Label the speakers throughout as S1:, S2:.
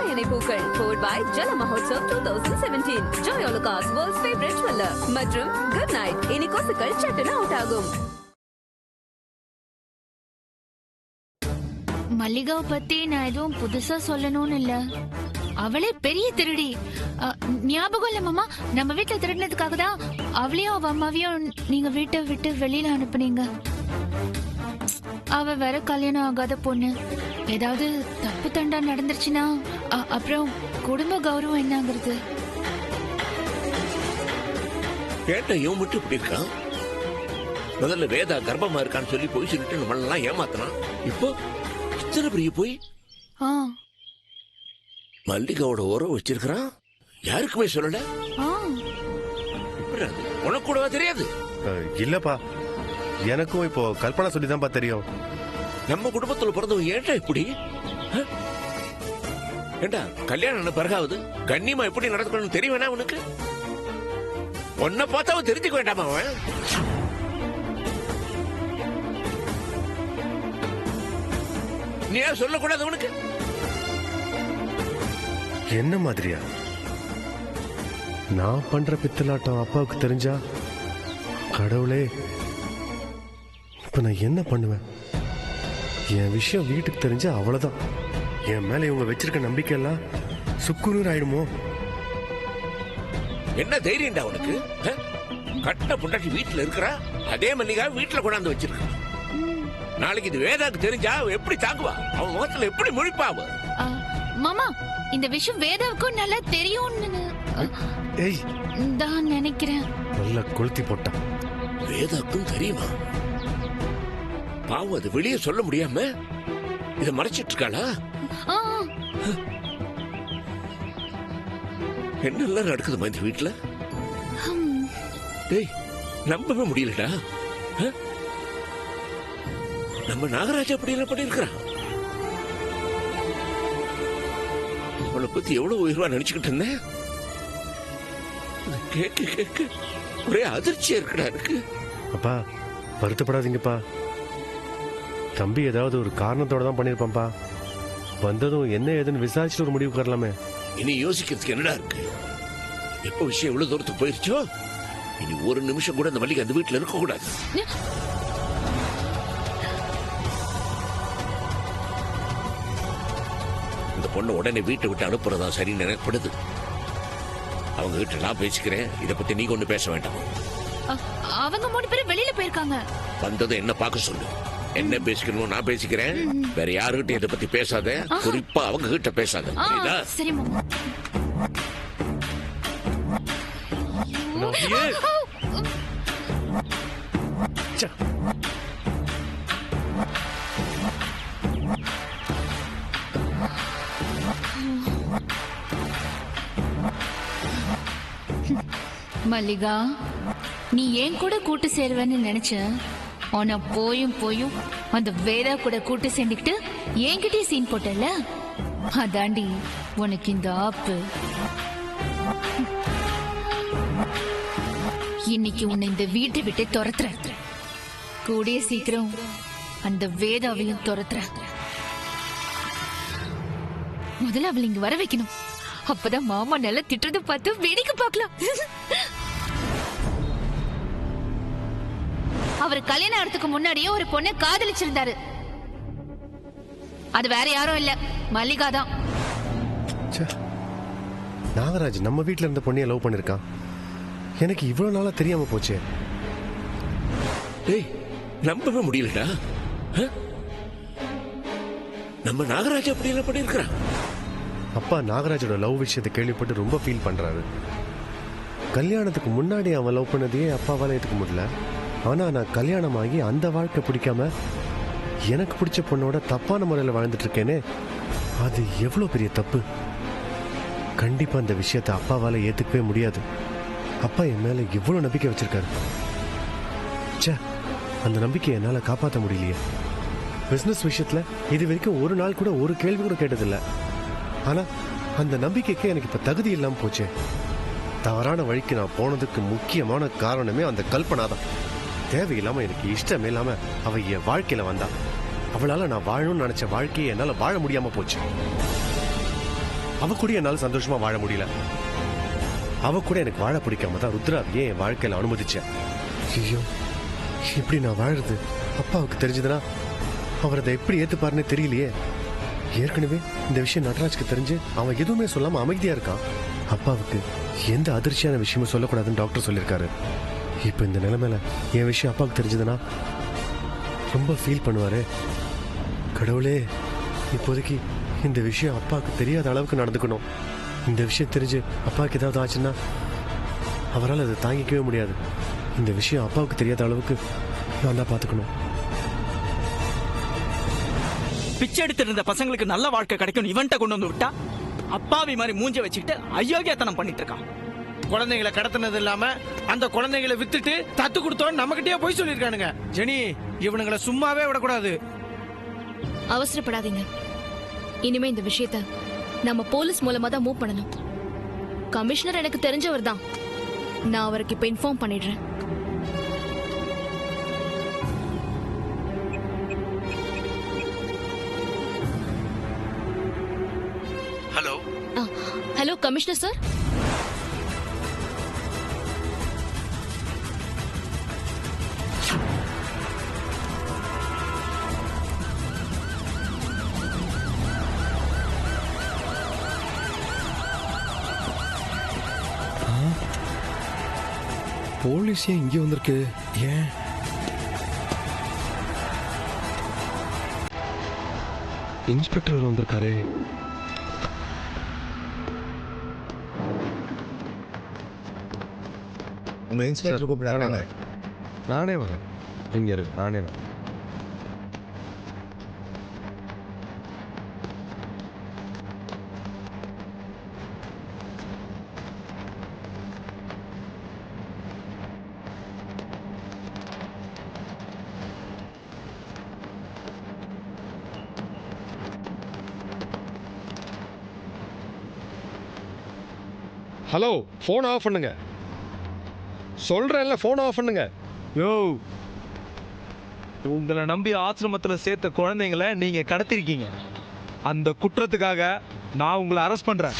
S1: தலையணை பூக்கள் powered by Jala Mahotsav 2017. Joy Alucas, world's favorite jeweler. மற்றும் Good Night. இனி கொசுக்கள் சட்டுன்னு அவுட் ஆகும்.
S2: மல்லிகாவை பத்தி நான் எதுவும் புதுசா சொல்லணும்னு இல்ல. அவளே பெரிய திருடி. ஞாபகம் இல்ல மாமா, நம்ம வீட்டுல திருடினதுக்காக தான் அவளையும் அவ அம்மாவையும் நீங்க வீட்டை விட்டு வெளியில அனுப்புனீங்க. அவ வேற கல்யாணம் ஆகாத பொண்ணு. ஏதாவது தப்பு தண்டா நடந்துருச்சுன்னா அப்புறம் குடும்ப கௌரவம் என்னங்கிறது?
S3: கேட்டையும் விட்டு இப்படி இருக்கான். முதல்ல வேதா கர்ப்பமா இருக்கான்னு சொல்லி போய் சொல்லிட்டு நம்மளெல்லாம் ஏமாத்தினான். இப்போ இத்தனை பெரிய போய் மல்லிகாவோட உறவு வச்சிருக்கிறான். யாருக்குமே சொல்லல. உனக்கு கூடவா தெரியாது?
S4: இல்லப்பா, எனக்கும் இப்போ கல்பனா சொல்லிதான்ப்பா தெரியும்.
S3: நம்ம குடும்பத்துல பிறந்தவங்க ஏன்டா இப்படி? ஏண்டா கல்யாணம் பிறகாவது கண்ணியமா எப்படி நடக்கணும்னு தெரியுவேனா உனக்கு? உன்னை பார்த்தாவும் தெரிஞ்சுக்க வேண்டாமா அவன்? நீ ஏன் சொல்லக்கூடாது உனக்கு?
S4: என்ன மாதிரியா? நான் பண்ற பித்தலாட்டம் அப்பாவுக்கு தெரிஞ்சா கடவுளே, இப்ப நான் என்ன பண்ணுவேன்? என் விஷயம் வீட்டுக்கு தெரிஞ்சா அவ்வளவுதான். என் மேல இவங்க வச்சிருக்க நம்பிக்கை எல்லாம் சுக்குநூறு ஆயிடுமோ?
S3: என்ன தைரியம்டா உனக்கு? கட்ட புண்டாட்டி வீட்டுல இருக்கிறா, அதே மல்லிகா வீட்டுல கொண்டாந்து வச்சிருக்க. நாளைக்கு இது வேதாக்கு தெரிஞ்சா எப்படி தாங்குவா? அவன் முகத்துல எப்படி முழிப்பா?
S2: மாமா, இந்த விஷயம் வேதாவுக்கும் நல்லா தெரியும்னு தான் நினைக்கிறேன்.
S4: நல்லா கொளுத்தி போட்டான்.
S3: வேதாக்கும் தெரியுமா? பாவம், அது வெளியே சொல்ல முடியாம இத மறைச்சிட்டு இருக்காளா? என்னெல்லாம் நடக்குதுமா இந்த வீட்டுல? டேய், நம்பவே முடியலடா. நம்ம நாகராஜா அப்படி எல்லாம் பண்ணிருக்கிறான். அவளை பத்தி எவ்வளவு உயர்வா நினைச்சுக்கிட்டு இருந்தேன். கேட்க கேட்க ஒரே அதிர்ச்சியா இருக்குடா இருக்கு.
S4: அப்பா, வருத்தப்படாதீங்கப்பா. தம்பி ஏதாவது ஒரு காரணத்தோட தான் பண்ணிருப்பான்பா. வந்ததும் என்ன ஏதுன்னு விசாரிச்சுட்டு ஒரு முடிவுக்கு வரலாமே.
S3: இனி யோசிக்கிறதுக்கு என்னடா இருக்கு? எப்ப விஷயம் இவ்வளவு தூரத்துக்கு போயிருச்சோ, இனி ஒரு நிமிஷம் கூட அந்த மல்லிகை அந்த வீட்டுல இருக்க கூடாது. இந்த பொண்ணு உடனே வீட்டை விட்டு அனுப்புறதா சரின்னு நினைக்கப்படுது. அவங்க கிட்ட நான் பேசிக்கிறேன். இத பத்தி நீங்க ஒண்ணு பேச வேண்டாம்.
S2: அவங்க 3 பேரும் வெளியில போயிருக்காங்க.
S3: வந்தது என்ன பார்க்க சொல்லு. என்ன பேசிக்கணும் நான் பேசிக்கிறேன். வேற யாருகிட்ட இதை பத்தி பேசாத. குறிப்பா அவங்க கிட்ட பேசாத.
S2: சரி மாமா. மல்லிகா, நீ ஏன் கூட கூட்டு சேருவேன்னு நினைச்ச. ஆனா போயும் போயும் அந்த வேதா கூட கூட்டு சேர்ந்துக்கிட்டு என்கிட்டயே சீன் போட்டல. அதாண்டி உனக்கு இந்த ஆப்பு. இன்னைக்கு உன்னை இந்த வீட்டை விட்டு துரத்துற. கூடிய சீக்கிரம் அந்த வேதாவையும் துரத்துற. முதல்ல அவளை இங்க வர வைக்கணும். அப்பதான் மாமா நல்லா திட்டுறத பார்த்து வேடிக்கை பார்க்கலாம். அவர் கல்யாணம் ஆகிறதுக்கு முன்னாடியே ஒரு பொண்ணை காதலிச்சிருந்தாரு. அது வேற யாரும் இல்ல, மல்லிகா தான்.
S4: நாகராஜ் நம்ம வீட்டுல இருந்த பொண்ணைய லவ் பண்ணிருக்கான். எனக்கு இவ்வளவு நாளா தெரியாம போச்சே.
S3: டேய், நம்பவே முடியலடா. நம்ம நாகராஜ் அப்படி எல்லாம் பண்ணிருக்கிறான்.
S4: அப்பா நாகராஜோட லவ் விஷயத்தை கேள்விப்பட்டு ரொம்ப ஃபீல் பண்றாரு. கல்யாணத்துக்கு முன்னாடி அவன் லவ் பண்ணதையே அப்பாவால ஏத்துக்க முடியல. ஆனா நான் கல்யாணம் ஆகி அந்த வாழ்க்கை பிடிக்காம எனக்கு பிடிச்ச பொண்ணோட தப்பான முறையில் வாழ்ந்துட்டு இருக்கேனே, அது எவ்வளவு பெரிய தப்பு. கண்டிப்பா அந்த விஷயத்தை அப்பாவால ஏத்துக்கவே முடியாது. அப்பா என் மேல எவ்வளவு நம்பிக்கை வச்சிருக்காரு. அந்த நம்பிக்கையை என்னால காப்பாற்ற முடியலையே. பிசினஸ் விஷயத்துல இது வரைக்கும் ஒரு நாள் கூட ஒரு கேள்வி கூட கேட்டதில்லை. ஆனா அந்த நம்பிக்கைக்கு எனக்கு இப்ப தகுதி இல்லாம போச்சே. தவறான வழிக்கு நான் போனதுக்கு முக்கியமான காரணமே அந்த கல்பனா தான். தேவையில்லாம எனக்கு இஷ்டமே இல்லாம அவ என் வாழ்க்கையில வந்தா. அவளால நான் வாழணும்னு நினைச்ச வாழ்க்கையை என்னால வாழ முடியாம போச்சு. அவ கூட என்னால சந்தோஷமா வாழ முடியல. அவ கூட எனக்கு வாழ பிடிக்காம தான் ருத்ராவையே என் வாழ்க்கையில அனுமதிச்சேன். ஐயோ, இப்படி நான் வாழறது அப்பாவுக்கு தெரிஞ்சதுன்னா அவர் அதை எப்படி ஏத்துப்பாருன்னு தெரியலையே. ஏற்கனவே இந்த விஷயம் நடராஜ்க்கு தெரிஞ்சு அவன் எதுவுமே சொல்லாம அமைதியா இருக்கான். அப்பாவுக்கு எந்த அதிர்ச்சியான விஷயமும் சொல்லக்கூடாதுன்னு டாக்டர் சொல்லியிருக்காரு. இப்ப இந்த நிலைமையில என் விஷயம் அப்பாவுக்கு தெரிஞ்சதுன்னா ரொம்ப ஃபீல் பண்ணுவாரு. கடவுளே, இப்போதைக்கு இந்த விஷயம் அப்பாவுக்கு தெரியாத அளவுக்கு நடந்துக்கணும். இந்த விஷயம் தெரிஞ்சு அப்பாவுக்கு ஏதாவது ஆச்சுன்னா அவரால் அதை தாங்கிக்கவே முடியாது. இந்த விஷயம் அப்பாவுக்கு தெரியாத அளவுக்கு நான் தான் பார்த்துக்கணும்.
S5: பிச்சை எடுத்துட்டு இருந்த பசங்களுக்கு நல்ல வாழ்க்கை கிடைக்கும் இவன்ட்ட கொண்டு வந்து விட்டா அப்பாவி மாதிரி மூஞ்ச வச்சுக்கிட்டு அயோக்கியத்தனம் பண்ணிட்டு இருக்கான்.
S6: குழந்தைகளை கடத்தினது இல்லாம அந்த குழந்தைகளை வித்துட்டு தத்து கொடுத்தோம் நம்மகிட்டயே போய் சொல்லிருக்கானுங்க. ஜெனி, இவனுங்களை சும்மாவே விடக்கூடாது.
S7: அவசரப்படாதீங்க. இனிமே இந்த விஷயத்த நம்ம போலீஸ் மூலமா தான் மூவ் பண்ணணும். கமிஷனர் எனக்கு தெரிஞ்சவர் தான். நான் அவருக்கு இப்ப இன்ஃபார்ம் பண்ணிடுறேன்.
S6: Hello
S7: hello commissioner sir.
S8: Police ஏன் இங்கே வந்திருக்கு? ஏன் இன்ஸ்பெக்டர் வந்திருக்காரு?
S9: உங்க இன்ஸ்பெக்டர் கூப்பிடுறாங்க.
S8: நானே வரேன். இங்கே இருக்கு, நானே வரேன். ஹலோ, ஃபோன் ஆஃப் பண்ணுங்க. சொல்றேன்ல, ஃபோன் ஆஃப் பண்ணுங்க.
S6: யோ, உங்களை நம்பி ஆசிரமத்துல சேர்த்த குழந்தைங்களை நீங்க கடத்திருக்கீங்க. அந்த குற்றத்துக்காக நான் உங்களை அரெஸ்ட் பண்றேன்.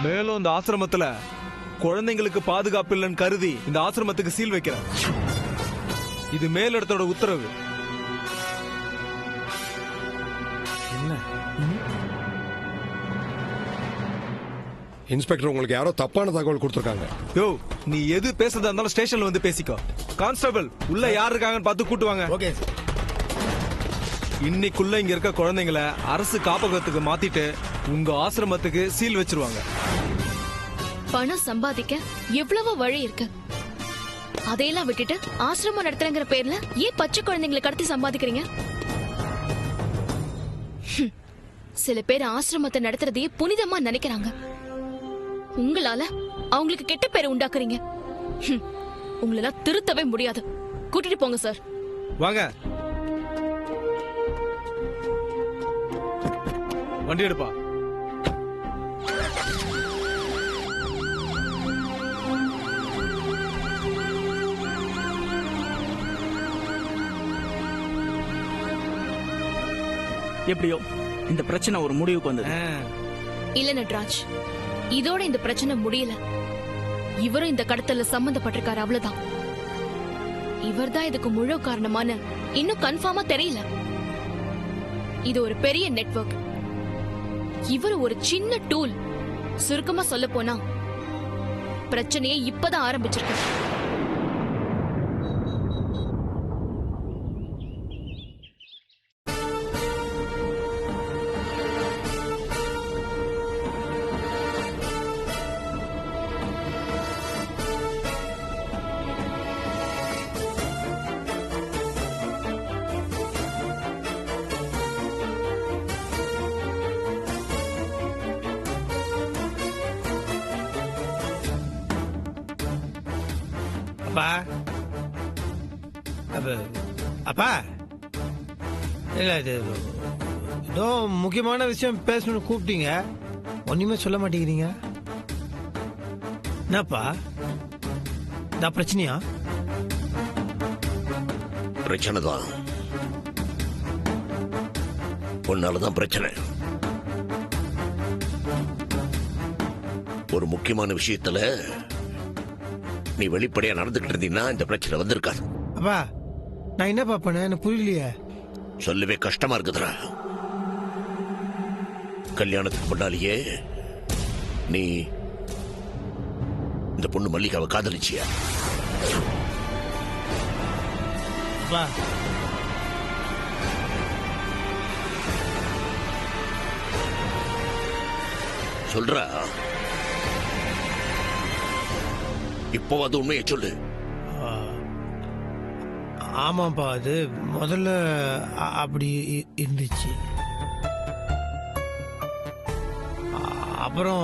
S6: மேலும் இந்த ஆசிரமத்துல குழந்தைங்களுக்கு பாதுகாப்பு இல்லைன்னு கருதி இந்த ஆசிரமத்துக்கு சீல் வைக்கிறேன். இது மேலிடத்தோட உத்தரவு.
S8: இன்ஸ்பெக்டர், உங்களுக்கு யாரோ தப்பான தகவல் கொடுத்துருக்காங்க.
S6: யோ, நீ எது பேசுறதா இருந்தாலும் ஸ்டேஷன்ல வந்து பேசிக்கோ. கான்ஸ்டபிள், உள்ள யார் இருக்காங்கன்னு பார்த்து கூட்டுவாங்க.
S9: ஓகே.
S6: இன்னைக்குள்ள இங்க இருக்க குழந்தைங்களை அரசு காப்பகத்துக்கு மாத்திட்டு உங்க ஆசிரமத்துக்கு சீல் வச்சிருவாங்க.
S7: பணம் சம்பாதிக்க எவ்வளவு வழி இருக்கு. அதையெல்லாம் விட்டுட்டு ஆசிரமம் நடத்துறங்கிற பேர்ல ஏன் பச்சை குழந்தைங்களை கடத்தி சம்பாதிக்கிறீங்க? சில பேர் ஆசிரமத்தை நடத்துறதையே புனிதமா நினைக்கிறாங்க. உங்களால அவங்களுக்கு கெட்ட பேரை உண்டாக்குறீங்க. உங்களெல்லாம் திருத்தவே முடியாது. கூட்டிட்டு போங்க சார்.
S6: வாங்க, வண்டி எடுப்பா.
S5: எப்படியோ இந்த பிரச்சனை ஒரு முடிவுக்கு வந்தது.
S7: இல்ல நட்ராஜ், இதோட இந்த பிரச்சனை முடியல. இவரும் இந்த கடத்தல சம்பந்தப்பட்டிருக்காரு, அவ்வளவுதான். இவர்தான் இதுக்கு முழு காரணமான இன்னும் கன்ஃபார்மா தெரியல. இது ஒரு பெரிய நெட்வொர்க். இவர் ஒரு சின்ன டூல். சுருக்கமா சொல்ல போனா பிரச்சனையே இப்பதான் ஆரம்பிச்சிருக்கு.
S6: அப்பா, அப்பா, இல்ல இது ஏதோ முக்கியமான விஷயம் பேசணும்னு கூப்பிட்டீங்க, ஒண்ணுமே சொல்ல மாட்டேங்கிறீங்க. என்னப்பா, இந்த பிரச்சனையா?
S3: பிரச்சனை தான். உன்னாலதான் பிரச்சனை. ஒரு முக்கியமான விஷயத்துல நீ வெளிப்படையா நடந்துகிட்டு இருந்தீங்கன்னா இந்த பிரச்சனை வந்திருக்காது.
S10: அப்பா நான் என்ன பாப்பேன் எனக்கு புரியலையே.
S3: சொல்லவே கஷ்டமா இருக்குதுடா. கல்யாணத்துக்கு முன்னாலேயே நீ இந்த பொண்ணு மல்லிகாவை காதலிச்சியா?
S10: அப்பா
S3: சொல்றா, இப்போ அது உண்மையை சொல்லு.
S10: ஆமாப்பா அது முதல்ல அப்படி இருந்துச்சு. அப்புறம்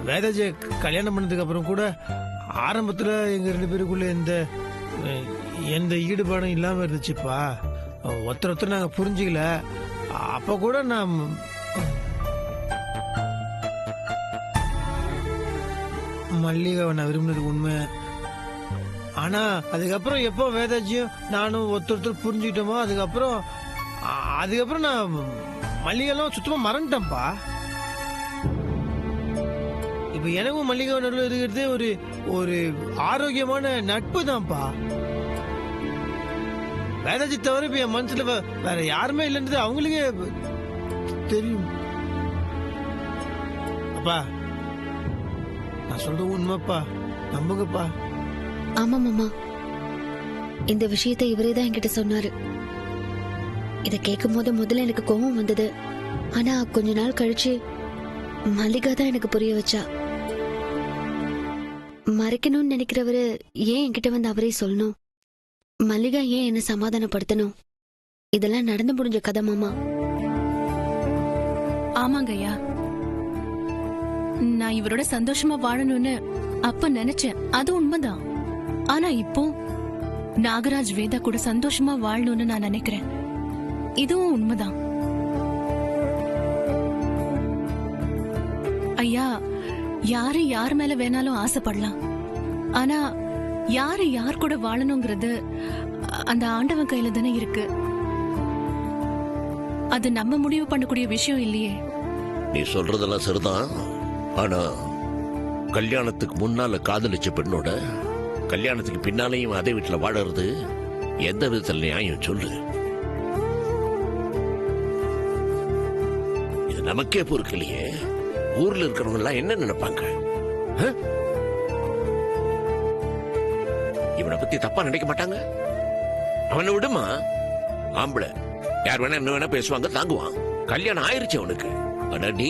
S10: வேதாஜியை கல்யாணம் பண்ணதுக்கு அப்புறம் கூட ஆரம்பத்துல எங்க 2 பேருக்குள்ள எந்த ஈடுபாடும் இல்லாம இருந்துச்சுப்பா. ஒருத்தர் நாங்க புரிஞ்சுக்கல. அப்ப கூட நான் மல்லிகாவை நான் விரும்பினது உண்மை. ஆனா அதுக்கப்புறம் எப்போ வேதாஜியும் நானும் ஒருத்தர் புரிஞ்சுக்கிட்டோமோ அதுக்கப்புறம் நான் மல்லிகைலாம் சுத்தமா மறந்துட்டேன்ப்பா. இப்ப எனக்கும் மல்லிகை நடுவில் இருக்கிறது ஒரு ஆரோக்கியமான நட்பு தான்ப்பா. வேதாஜி தவிர இப்ப என் மனசுல வேற யாருமே இல்லைன்றது அவங்களுக்கே தெரியும். அப்பா நான் சொல்றது உண்மைப்பா, நம்புங்கப்பா.
S11: ஆமா மாமா, இந்த விஷயத்தை இவரே தான் என்கிட்ட சொன்னாரு. இத கேட்கும் போது முதல்ல எனக்கு கோபம் வந்தது. ஆனா கொஞ்ச நாள் கழிச்சு மல்லிகா தான் எனக்கு புரிய வச்சா. மறைக்கணும்னு நினைக்கிறவரு ஏன் என்கிட்ட வந்து அவரே சொல்லணும்? மல்லிகா ஏன் என்ன சமாதானப்படுத்தணும்? இதெல்லாம் நடந்து முடிஞ்ச கதை மாமா.
S7: ஆமாங்கய்யா, நான் இவரோட சந்தோஷமா வாழணும்னு அப்ப நினைச்சேன், அது உண்மைதான். ஆனா இப்போ நாகராஜ் வேதா கூட சந்தோஷமா வாழணும்னு நான் நினைக்கிறேன், இதுவும் உண்மைதான். ஐயா, யாரு யார் மேல வேணாலும் ஆசைப்படலாம். ஆனா யாரு யார் கூட வாழணுங்கிறது அந்த ஆண்டவன் கையில தானே இருக்கு. அது நம்ம முடிவு பண்ணக்கூடிய விஷயம் இல்லையே.
S3: நீ சொல்றதெல்லாம் சரிதான். ஆனா கல்யாணத்துக்கு முன்னால காதலிச்ச பெண்ணோட கல்யாணத்துக்கு பின்னாலேயும் அதே வீட்டுல வாழறது எந்த விதத்துல நியாயம் சொல்லு? இது நமக்கே பொறுக்கலையே. ஊர்ல இருக்கிறவங்க எல்லாம் என்ன நினைப்பாங்க? இவனை பத்தி தப்பா நினைக்க மாட்டாங்க? அவனை விடுமா, ஆம்பளை யார் வேணா என்ன வேணா பேசுவாங்க, தாங்குவான். கல்யாணம் ஆயிருச்சு அவனுக்கு. ஆனா நீ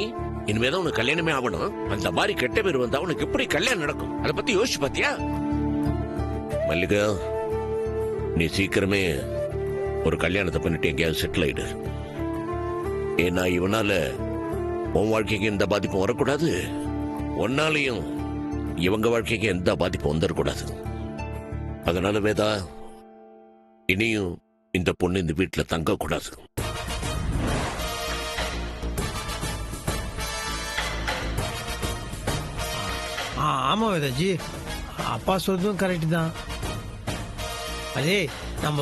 S3: இனிமேதான் உனக்கு கல்யாணமே ஆகணும். அந்த மாதிரி கெட்ட பேர் வந்தா உனக்கு எப்படி கல்யாணம் நடக்கும்? அதை பத்தி யோசிச்சு பாத்தியா? மல்லிகா, நீ சீக்கிரமே ஒரு கல்யாணத்தை பண்ணிட்டு எங்கேயாவது செட்டில் ஆயிடு. ஏன்னா இவனால உன் வாழ்க்கைக்கு எந்த பாதிப்பும் வரக்கூடாது, ஒன்னாலையும் இவங்க வாழ்க்கைக்கு எந்த பாதிப்பும் வந்துடக்கூடாது. அதனால வேதா, இனியும் இந்த பொண்ணு இந்த வீட்டுல தங்க கூடாது.
S10: ஆமா வேதாஜி, அப்பா சொல்றதும் கரெக்ட் தான். அதே நம்ம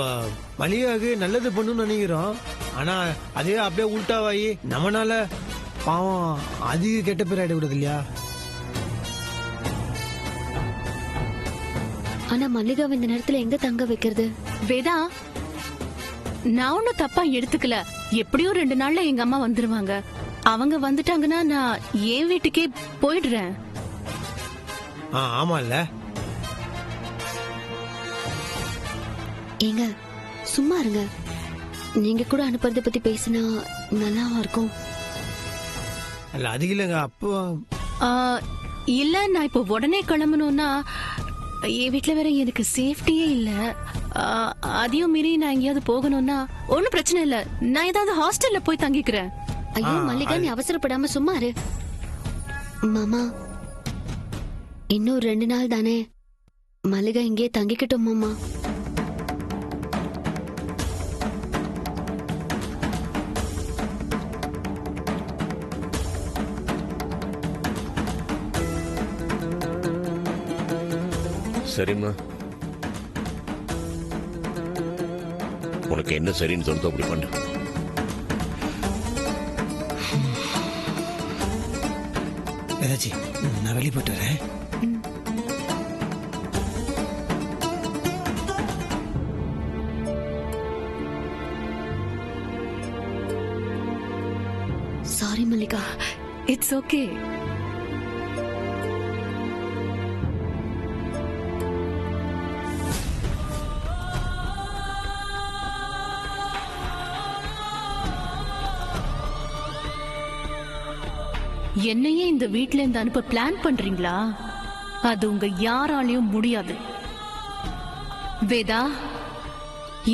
S10: மல்லிகாவுக்கு நல்லது பண்ணணும்னு நினைக்கிறோம். ஆனா அதே அப்படியே உள்டாவாயி நம்மனால பாவம் அதிக கெட்ட பேர் ஆயிடக்கூடாது இல்லையா?
S11: ஆனா மல்லிகாவை இந்த நேரத்துல எங்க தங்க வைக்கிறது?
S7: வேதா, நான் ஒன்னும் தப்பா எடுத்துக்கல. எப்படியும் 2 நாள்ல எங்க அம்மா வந்துருவாங்க. அவங்க வந்துட்டாங்கன்னா நான் என் வீட்டுக்கே போயிடுறேன்.
S10: ஆமா இல்ல?
S11: ஏங்க சும்மா இருங்க. நீங்க கூட அனுப்புறத பத்தி பேசினா நல்லா இருக்கும்.
S10: அல்ல அது இல்லைங்க. அப்போ
S7: இல்ல, நான் இப்போ உடனே கிளம்பணும்னா என் வீட்டுல வேற எனக்கு சேஃப்டியே இல்ல. அதையும் மீறி நான் எங்கேயாவது போகணும்னா ஒன்னும் பிரச்சனை இல்ல, நான் ஏதாவது ஹாஸ்டல்ல போய் தங்கிக்கிறேன்.
S11: ஐயோ மல்லிகா, நீ அவசரப்படாம சும்மா இரு. மாமா, இன்னும் 2 நாள் தானே, மல்லிகா இங்கே தங்கிக்கிட்டோம் மாமா.
S3: சரிம்மா, உனக்கு என்ன சரின்னு சொல்லிட்டு அப்படி பண்ணு.
S10: வேதாஜி நான் வெளியே போயிட்டு வரேன்.
S11: சாரி மல்லிகா.
S1: It's okay.
S2: என்னையே இந்த வீட்ல இருந்து அனுப்ப பிளான் பண்றீங்களா? அது உங்க யாராலையும் முடியாது. வேதா,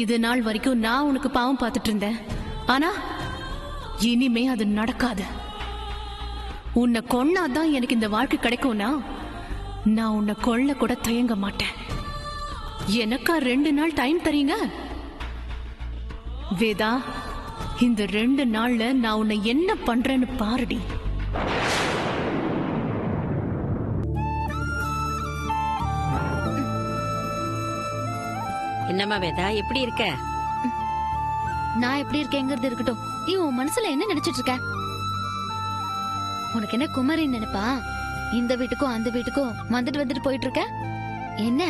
S2: இது நாள் வரைக்கும் நான் உனக்கு பாவம் பார்த்துட்டு இருந்தேன். ஆனா இனிமே அது நடக்காது. உன்னை கொன்னாதான் எனக்கு இந்த வாழ்க்கை கிடைக்கும்னா நான் உன்னை கொல்ல கூட தயங்க மாட்டேன். எனக்கா 2 நாள் டைம் தரீங்க? வேதா, இந்த 2 நாள்ல நான் உன்னை என்ன பண்றேன்னு பாருடி.
S12: என்னம்மா வேதா, எப்படி இருக்க?
S11: நான் எப்படி இருக்கேங்கிறது இருக்கட்டும். நீ உன் மனசுல என்ன நினைச்சிட்டு இருக்க? உனக்கு என்ன குமரின் நினைப்பா? இந்த வீட்டுக்கும் அந்த வீட்டுக்கும் வந்துட்டு போயிட்டு இருக்க. என்ன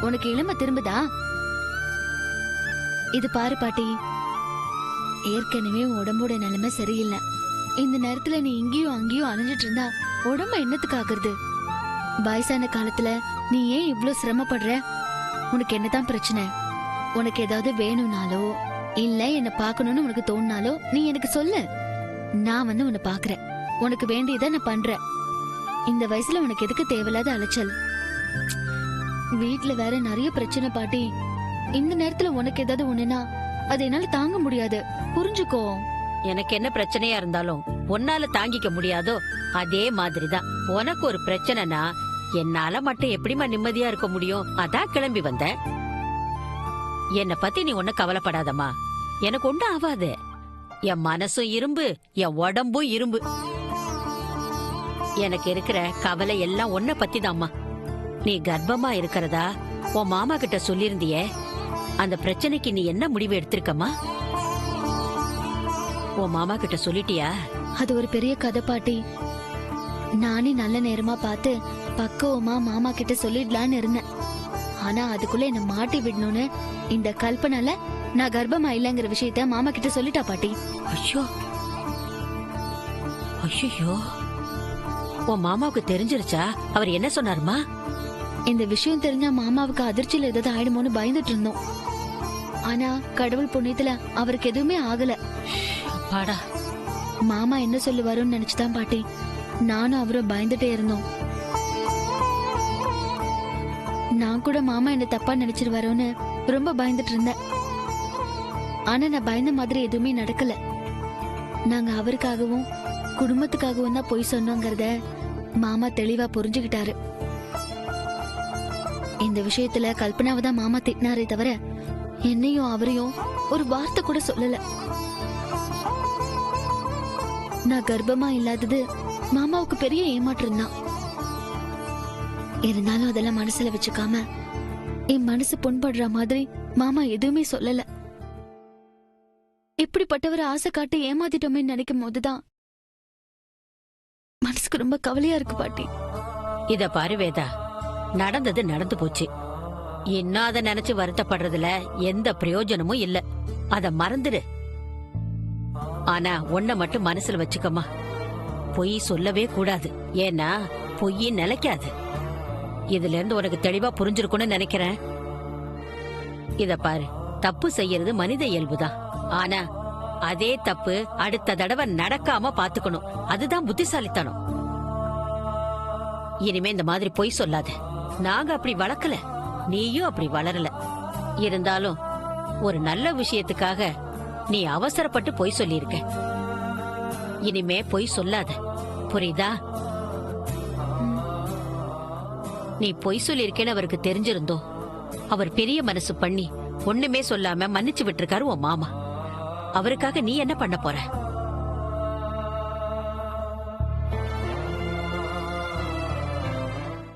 S11: உனக்கு இளமை திரும்புதா? இது பாரு பாட்டி, ஏற்கனவே உடம்போட நிலைமை சரியில்லை. இந்த நேரத்துல நீ இங்கேயும் அங்கேயும் அலைஞ்சிட்டு இருந்தா உடம்பு என்னத்துக்கு ஆகுறது? வயசான காலத்துல நீ ஏன் இவ்ளோ சிரமப்படுற? உனக்கு என்னதான் பிரச்சனை? உனக்கு ஏதாவது வேணும்னாலோ இல்ல என்ன பாக்கணும்னு உனக்கு தோணுனாலோ நீ எனக்கு சொல்லு. நான் வந்து உன்னை பாக்குறேன். உனக்கு வேண்டியதை நான் பண்றேன். இந்த வயசுல உனக்கு எதுக்கு தேவையில்லாத அலைச்சல்? வீட்டுல வேற நிறைய பிரச்சனை பாட்டி. இந்த நேரத்துல உனக்கு ஏதாவது ஒண்ணுனா அது என்னால தாங்க முடியாது. புரிஞ்சுக்கோ.
S12: எனக்கு என்ன பிரச்சனையா இருந்தாலும் உன்னால தாங்கிக்க முடியாதோ அதே மாதிரிதான் உனக்கு ஒரு பிரச்சனைனா என்னால மட்டும் எப்படிமா நிம்மதியா இருக்க முடியும்? அதான் கிளம்பி வந்த. என்னை பத்தி நீ ஒன்னும் கவலைப்படாதம்மா. எனக்கு ஒன்றும் ஆகாது. என் மனசும் இரும்பு, என் உடம்பும் இரும்பு. எனக்கு இருக்கிற கவலை எல்லாம் உன்னை பத்தி தான்மா. நீ கர்ப்பமா இருக்கிறதா உன் மாமா கிட்ட சொல்லிருந்தியே, அந்த பிரச்சனைக்கு நீ என்ன முடிவு எடுத்திருக்கமா? உன் மாமா கிட்ட சொல்லிட்டியா?
S11: அது ஒரு பெரிய கதை பாட்டி. நானே நல்ல நேரமா பார்த்து பக்குவமா மாமா கிட்ட சொல்லிடலான்னு இருந்தேன். ஆனா அதுக்குள்ள என்ன மாட்டி விடணும்னு இந்த கல்பனால நான் கர்ப்பமா இல்லங்கிற விஷயத்த மாமா கிட்ட சொல்லிட்டா பாட்டி.
S12: ஐயோ ஐயோ, உன் மாமாவுக்கு தெரிஞ்சிருச்சா? அவர் என்ன சொன்னாருமா?
S11: இந்த விஷயம் தெரிஞ்சா மாமாவுக்கு அதிர்ச்சியில ஏதாவது ஆயிடுமோன்னு பயந்துட்டு இருந்தோம். ஆனா கடவுள் புண்ணியத்துல அவருக்கு எதுவுமே ஆகல.
S12: அப்பாடா.
S11: மாமா என்ன சொல்லுவாருன்னு நினைச்சுதான் பாட்டி நானும் அவரும் பயந்துட்டே இருந்தோம். நான் கூட மாமா என்ன தப்பா நினைச்சிருவாரோன்னு ரொம்ப பயந்துட்டு இருந்தேன். ஆனா நான் பயந்த மாதிரி எதுவுமே நடக்கல. நாங்க அவருக்காகவும் குடும்பத்துக்காகவும் தான் போய் சொன்னோங்கிறத மாமா தெளிவா புரிஞ்சுக்கிட்டாரு. இந்த விஷயத்துல கல்பனாவை தான் மாமா திட்டினாரே தவிர என்னையும் அவரையும் ஒரு வார்த்தை கூட சொல்லல. நான் கர்ப்பமா இல்லாதது மாமாவுக்கு பெரிய ஏமாற்றம் தான். இருந்தாலும் அதெல்லாம் மனசுல வச்சுக்காம என் மனசு புண்படுற மாதிரி மாமா எதுவுமே சொல்லல. இப்படிப்பட்டவர் ஆசை காட்டி ஏமாத்திட்டோமே நினைக்கும் போதுதான் மனசுக்கு ரொம்ப கவலையா இருக்கு பாட்டி.
S12: இத பாரு வேதா, நடந்தது நடந்து போச்சு. இன்னும் அதை நினைச்சு வருத்தப்படுறதுல எந்த பிரயோஜனமும் இல்ல. அத மறந்துடு. ஆனா உன்னை மட்டும் மனசுல வச்சுக்கமா, பொய் சொல்லவே கூடாது. ஏன்னா பொய் நிலைக்காது. இதுல இருந்து உனக்கு தெளிவா புரிஞ்சிருக்கும்னு நினைக்கிறேன். இத பாரு, தப்பு செய்யறது மனித இயல்புதான். ஆனா அதே தப்பு அடுத்த தடவை நடக்காம பாத்துக்கணும். அதுதான் புத்திசாலித்தனம். இனிமே இந்த மாதிரி பொய் சொல்லாத. நாங்க அப்படி வளர்க்கல, நீயும் அப்படி வளரல. இருந்தாலும் ஒரு நல்ல விஷயத்துக்காக நீ அவசரப்பட்டு பொய் சொல்லியிருக்க. இனிமே பொய் சொல்லாத, புரியுதா? நீ பொய் சொல்லியிருக்கேன்னு அவருக்கு தெரிஞ்சிருந்தோ அவர் பெரிய மனசு பண்ணி ஒண்ணுமே சொல்லாம மன்னிச்சு விட்டுருக்காரு உன் மாமா. அவருக்காக நீ என்ன பண்ண போற?